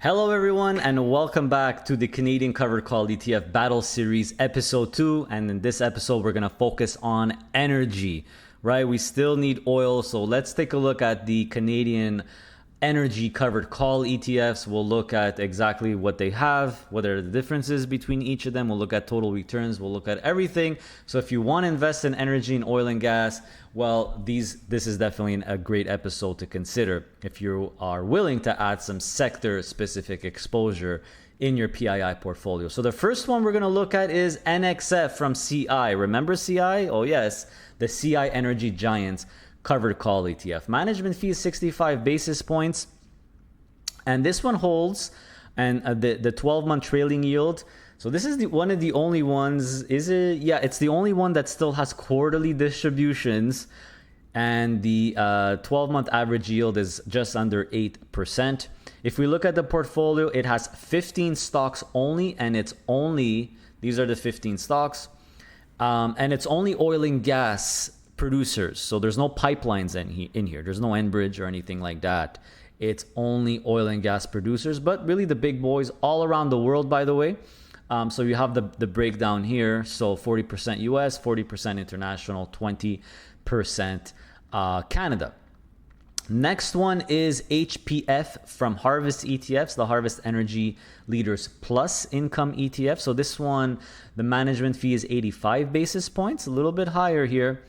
Hello everyone and welcome back to the Canadian Covered Call ETF Battle Series episode 2, and in this episode we're going to focus on energy, right? We still need oil, so let's take a look at the Canadian energy covered call ETFs. We'll look at exactly what they have, what are the differences between each of them. We'll look at total returns. We'll look at everything. So if you want to invest in energy and oil and gas, well, this is definitely a great episode to consider if you are willing to add some sector specific exposure in your PII portfolio. So the first one we're going to look at is NXF from CI. Remember CI? Oh yes, the CI Energy Giants covered call ETF. Management fee is 65 basis points, and this one holds and the 12-month trailing yield. So this is one of the only ones. Is it? Yeah, it's the only one that still has quarterly distributions, and the 12-month average yield is just under 8%. If we look at the portfolio, it has 15 stocks only, and these are the 15 stocks, and it's only oil and gas producers. So there's no pipelines in here. There's no Enbridge or anything like that. It's only oil and gas producers, but really the big boys all around the world, by the way. So you have the breakdown here. So 40% US, 40% international, 20% Canada. Next one is HPF from Harvest ETFs, the Harvest Energy Leaders Plus Income ETF. So this one, the management fee is 85 basis points, a little bit higher here.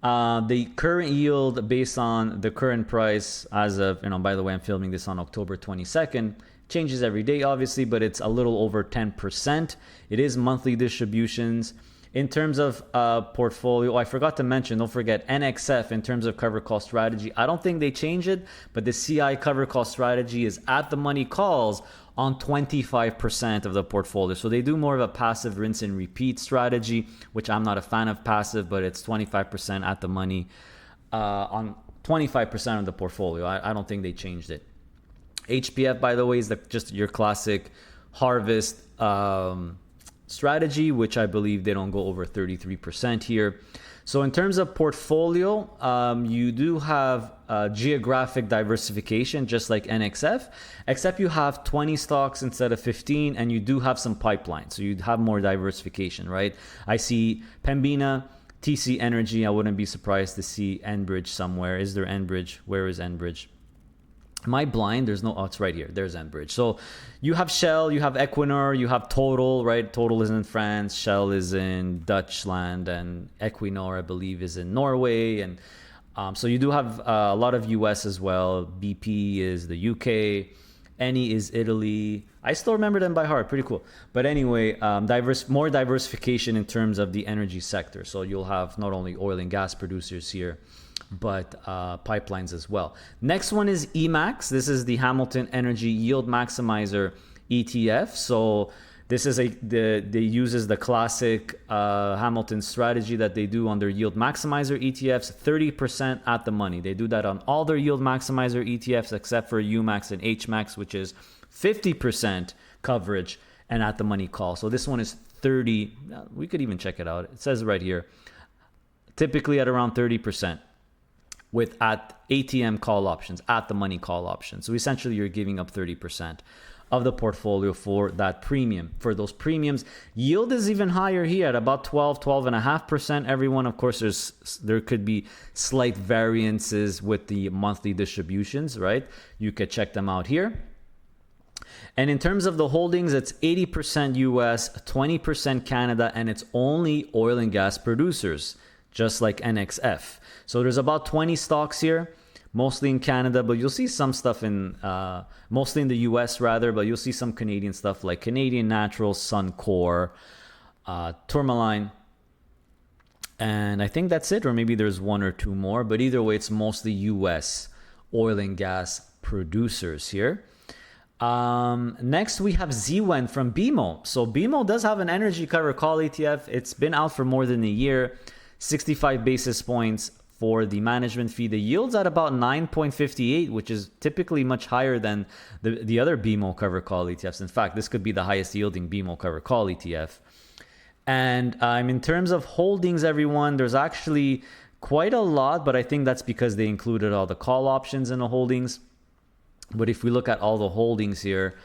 The current yield based on the current price as of, by the way, I'm filming this on October 22nd, changes every day obviously, but it's a little over 10%. It is monthly distributions. In terms of portfolio, I forgot to mention, don't forget NXF in terms of cover call strategy. I don't think they changed it, but the CI cover call strategy is at the money calls on 25% of the portfolio. So they do more of a passive rinse and repeat strategy, which I'm not a fan of passive, but it's 25% at the money on 25% of the portfolio. I don't think they changed it. HPF, by the way, is just your classic Harvest strategy, which I believe they don't go over 33% here. So in terms of portfolio, you do have geographic diversification, just like NXF, except you have 20 stocks instead of 15, and you do have some pipelines. So you have more diversification, right? I see Pembina, TC Energy. I wouldn't be surprised to see Enbridge somewhere. Is there Enbridge? Where is Enbridge? Am I blind? There's no, oh, it's right here. There's Enbridge. So you have Shell, you have Equinor, you have Total, right? Total is in France, Shell is in Dutchland, and Equinor, I believe, is in Norway. And so you do have a lot of US as well. BP is the UK. Eni is Italy. I still remember them by heart. Pretty cool. But anyway, more diversification in terms of the energy sector. So you'll have not only oil and gas producers here, but pipelines as well. Next one is EMAX. This is the Hamilton Energy Yield Maximizer ETF. So this is they uses the classic Hamilton strategy that they do on their Yield Maximizer ETFs, 30% at the money. They do that on all their Yield Maximizer ETFs except for UMAX and HMAX, which is 50% coverage and at the money call. So this one is 30. We could even check it out. It says right here, typically at around 30%. With at ATM call options, at the money call options. So essentially you're giving up 30% of the portfolio for that premium. For those premiums, yield is even higher here at about 12.5%. Everyone, of course, there could be slight variances with the monthly distributions, right? You could check them out here. And in terms of the holdings, it's 80% US, 20% Canada, and it's only oil and gas producers, just like NXF. So there's about 20 stocks here, mostly in Canada, but you'll see some stuff in, mostly in the US rather, but you'll see some Canadian stuff like Canadian Natural, Suncor, Tourmaline, and I think that's it, or maybe there's one or two more, but either way, it's mostly US oil and gas producers here. Next, we have ZWEN from BMO. So BMO does have an energy cover call ETF. It's been out for more than a year. 65 basis points for the management fee. The yield's at about 9.58, which is typically much higher than the other BMO cover call ETFs. In fact, this could be the highest yielding BMO cover call ETF. And in terms of holdings, everyone, there's actually quite a lot, but I think that's because they included all the call options in the holdings. But if we look at all the holdings here,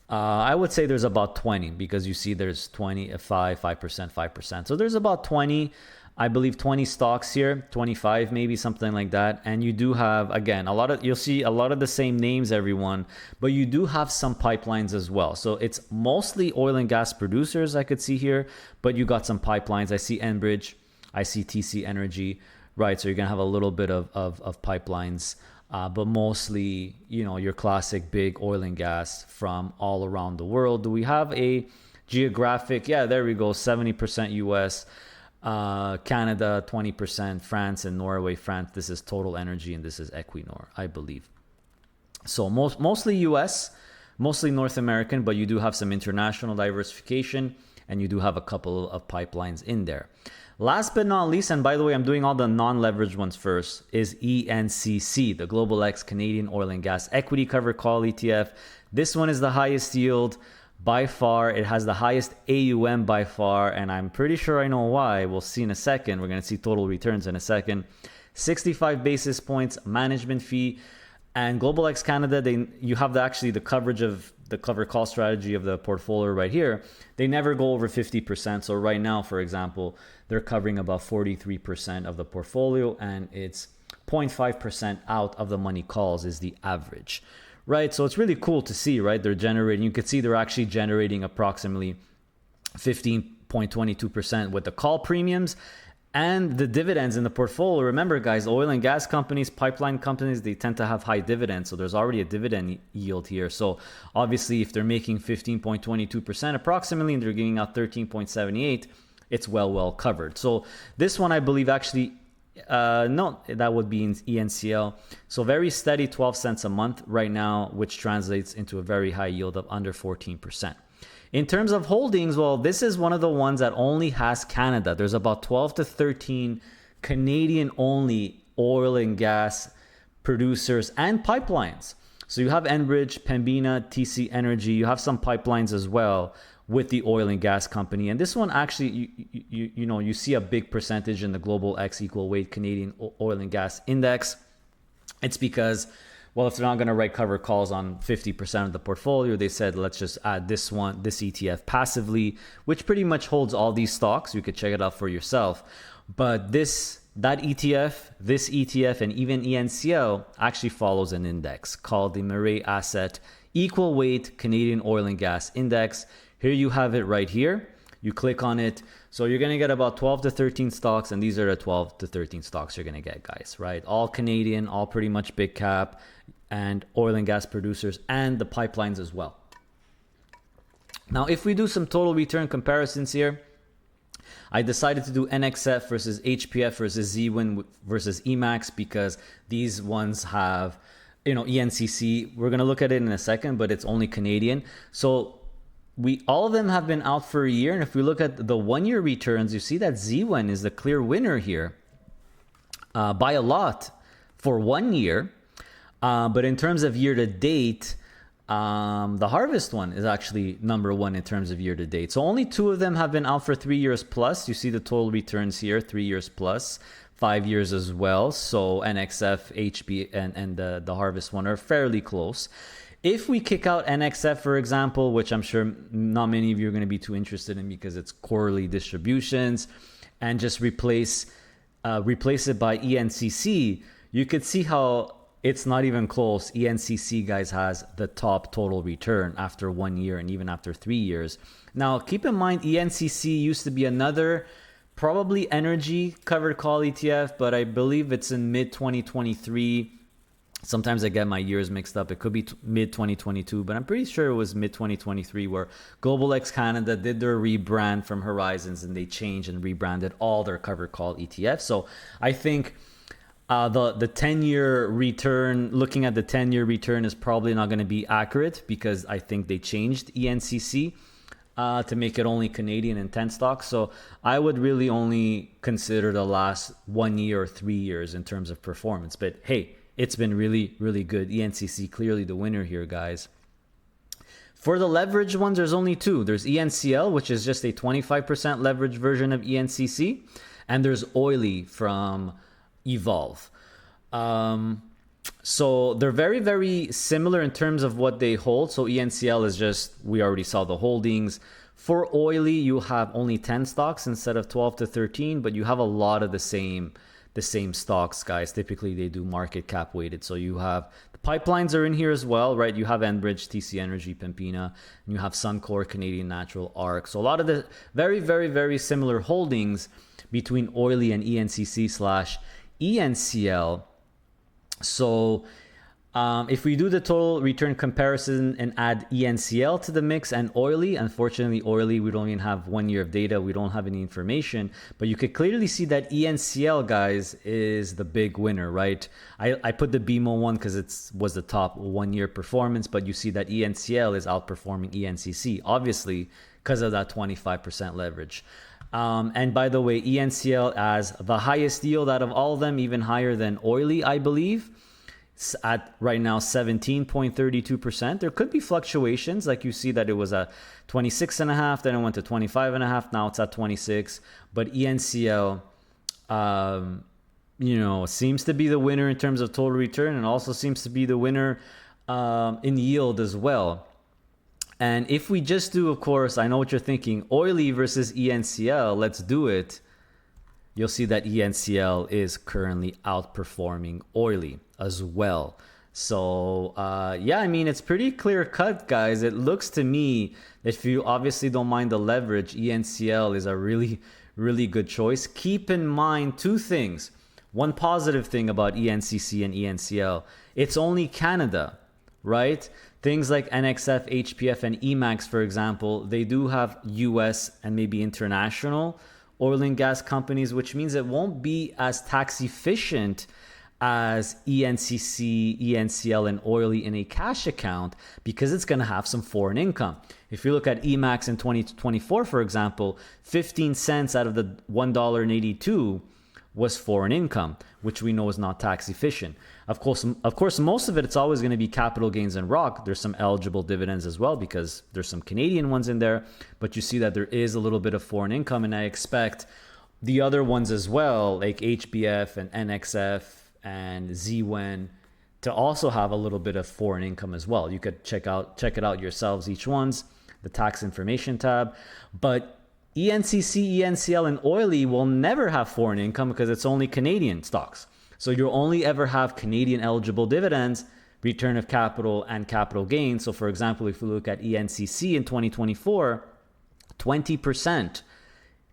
I would say there's about 20, because you see there's 20, 5%, 5%. So there's about 20, I believe 20 stocks here, 25 maybe, something like that. And you do have, again, you'll see a lot of the same names, everyone, but you do have some pipelines as well. So it's mostly oil and gas producers I could see here, but you got some pipelines. I see Enbridge, I see TC Energy, right? So you're gonna have a little bit of pipelines. But mostly, your classic big oil and gas from all around the world. Do we have a geographic? Yeah, there we go. 70% US, Canada, 20%, France and Norway. France, this is Total Energy, and this is Equinor, I believe. So mostly US, mostly North American, but you do have some international diversification, and you do have a couple of pipelines in there. Last but not least, and by the way, I'm doing all the non-leveraged ones first, is ENCC, the Global X Canadian Oil and Gas Equity Covered Call ETF. This one is the highest yield by far. It has the highest AUM by far, and I'm pretty sure I know why. We'll see in a second. We're going to see total returns in a second. 65 basis points management fee. And Global X Canada, you have actually the coverage of the covered call strategy of the portfolio right here. They never go over 50%. So right now, for example, they're covering about 43% of the portfolio, and it's 0.5% out of the money calls is the average, right? So it's really cool to see, right? They're generating, you can see they're actually generating approximately 15.22% with the call premiums and the dividends in the portfolio. Remember, guys, oil and gas companies, pipeline companies, they tend to have high dividends. So there's already a dividend yield here. So obviously, if they're making 15.22% approximately, and they're giving out 13.78, it's well covered. So this one, I believe, actually, no, that would be in ENCL. So very steady, 12 cents a month right now, which translates into a very high yield of under 14%. In terms of holdings, well, this is one of the ones that only has Canada. There's about 12 to 13 Canadian only oil and gas producers and pipelines. So you have Enbridge, Pembina, TC Energy. You have some pipelines as well with the oil and gas company. And this one actually, you see a big percentage in the Global X Equal Weight Canadian Oil and Gas Index. It's because, well, if they're not going to write cover calls on 50% of the portfolio, they said, let's just add this ETF passively, which pretty much holds all these stocks. You could check it out for yourself. But that ETF, and even ENCL actually follows an index called the Murray Asset Equal Weight Canadian Oil and Gas Index. Here you have it right here. You click on it. So you're going to get about 12 to 13 stocks, and these are the 12 to 13 stocks you're going to get, guys, right? All Canadian, all pretty much big cap, and oil and gas producers, and the pipelines as well. Now, if we do some total return comparisons here, I decided to do NXF versus HPF versus ZWEN versus EMAX, because these ones have, ENCC. We're going to look at it in a second, but it's only Canadian. So all of them have been out for a year. And if we look at the 1 year returns, you see that ZWEN is the clear winner here by a lot for 1 year. But in terms of year to date, the Harvest one is actually number one in terms of year to date. So only two of them have been out for 3 years plus. You see the total returns here, 3 years plus, 5 years as well. So NXF, HB, and the Harvest one are fairly close. If we kick out NXF, for example, which I'm sure not many of you are going to be too interested in because it's quarterly distributions, and just replace it by ENCC, you could see how it's not even close. ENCC, guys, has the top total return after 1 year and even after 3 years. Now, keep in mind, ENCC used to be another probably energy covered call ETF, but I believe it's in mid-2023. Sometimes I get my years mixed up. It could be mid-2022, but I'm pretty sure it was mid-2023 where Global X Canada did their rebrand from Horizons, and they changed and rebranded all their covered call ETFs. So I think the 10-year return, looking at the 10-year return, is probably not going to be accurate, because I think they changed ENCC to make it only Canadian and 10 stocks. So I would really only consider the last 1 year or 3 years in terms of performance. But hey, it's been really, really good. ENCC clearly the winner here, guys. For the leverage ones, there's only two. There's ENCL, which is just a 25% leverage version of ENCC. And there's Oily from Evolve. So they're very, very similar in terms of what they hold. So ENCL is just, we already saw the holdings. For oily, you have only 10 stocks instead of 12 to 13, but you have a lot of the same stocks, guys. Typically, they do market cap weighted. So you have the pipelines are in here as well, right? You have Enbridge, TC Energy, Pembina, and you have Suncor, Canadian Natural, ARC. So a lot of the very, very, very similar holdings between oily and ENCC slash ENCL. So if we do the total return comparison and add ENCL to the mix and oily, unfortunately oily, we don't even have 1 year of data. We don't have any information, but you could clearly see that ENCL, guys, is the big winner, right? I put the BMO one because it was the top 1 year performance, but you see that ENCL is outperforming ENCC, obviously, because of that 25% leverage. And by the way, ENCL has the highest yield out of all of them, even higher than oily, I believe. It's at right now 17.32%. There could be fluctuations, like you see that it was at 26.5, then it went to 25.5. Now it's at 26. But ENCL, seems to be the winner in terms of total return, and also seems to be the winner in yield as well. And if we just do, of course, I know what you're thinking, oily versus ENCL, let's do it. You'll see that ENCL is currently outperforming oily as well. So, yeah, I mean, it's pretty clear cut, guys. It looks to me, if you obviously don't mind the leverage, ENCL is a really, really good choice. Keep in mind two things. One positive thing about ENCC and ENCL, it's only Canada, right? Things like NXF, HPF, and EMAX, for example, they do have US and maybe international oil and gas companies, which means it won't be as tax efficient as ENCC, ENCL, and oily in a cash account because it's going to have some foreign income. If you look at EMAX in 2024, for example, 15 cents out of the $1.82 was foreign income, which we know is not tax efficient. Of course, most of it's always going to be capital gains and ROC. There's some eligible dividends as well because there's some Canadian ones in there, but you see that there is a little bit of foreign income, and I expect the other ones as well, like HPF and NXF and ZWEN, to also have a little bit of foreign income as well. You could check it out yourselves, each one's, the tax information tab. But ENCC, ENCL, and oily will never have foreign income because it's only Canadian stocks. So you'll only ever have Canadian eligible dividends, return of capital, and capital gains. So for example, if we look at ENCC in 2024, 20%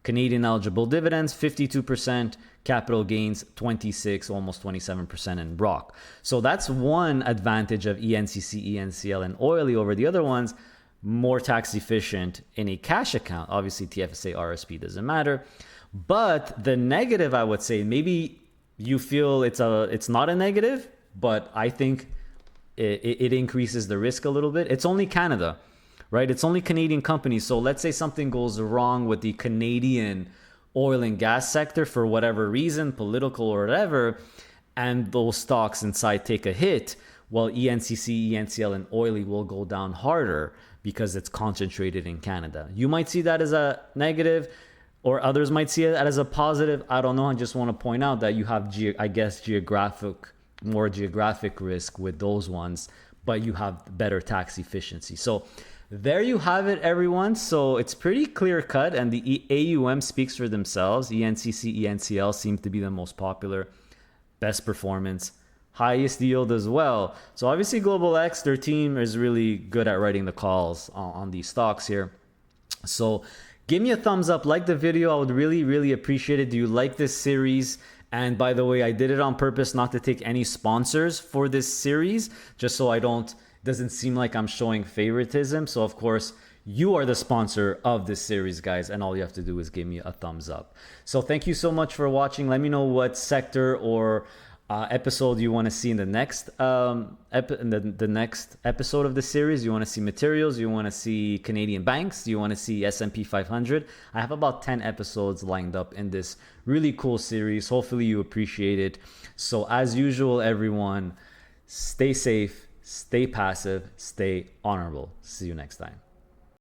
Canadian eligible dividends, 52% capital gains, 26, almost 27% in ROC. So that's one advantage of ENCC, ENCL, and oily over the other ones. More tax efficient in a cash account. Obviously, TFSA, RSP doesn't matter. But the negative, I would say, maybe you feel it's not a negative, but I think it increases the risk a little bit. It's only Canada, right? It's only Canadian companies. So let's say something goes wrong with the Canadian oil and gas sector for whatever reason, political or whatever, and those stocks inside take a hit. Well, ENCC, ENCL, and oily will go down harder because it's concentrated in Canada. You might see that as a negative, or others might see it as a positive. I don't know. I just want to point out that you have, more geographic risk with those ones, but you have better tax efficiency. So there you have it, everyone. So it's pretty clear cut, and the AUM speaks for themselves. ENCC, ENCL seem to be the most popular, best performance, highest yield as well. So obviously Global X, their team is really good at writing the calls on these stocks here. So give me a thumbs up, like the video. I would really, really appreciate it. Do you like this series? And by the way, I did it on purpose not to take any sponsors for this series, just so doesn't seem like I'm showing favoritism. So of course, you are the sponsor of this series, guys, and all you have to do is give me a thumbs up. So thank you so much for watching. Let me know what sector or episode you want to see in the next the next episode of the series. You want to see materials? You want to see Canadian banks? You want to see S&P 500? I have about 10 episodes lined up in this really cool series. Hopefully you appreciate it. So as usual, everyone, stay safe, stay passive, stay honorable. See you next time.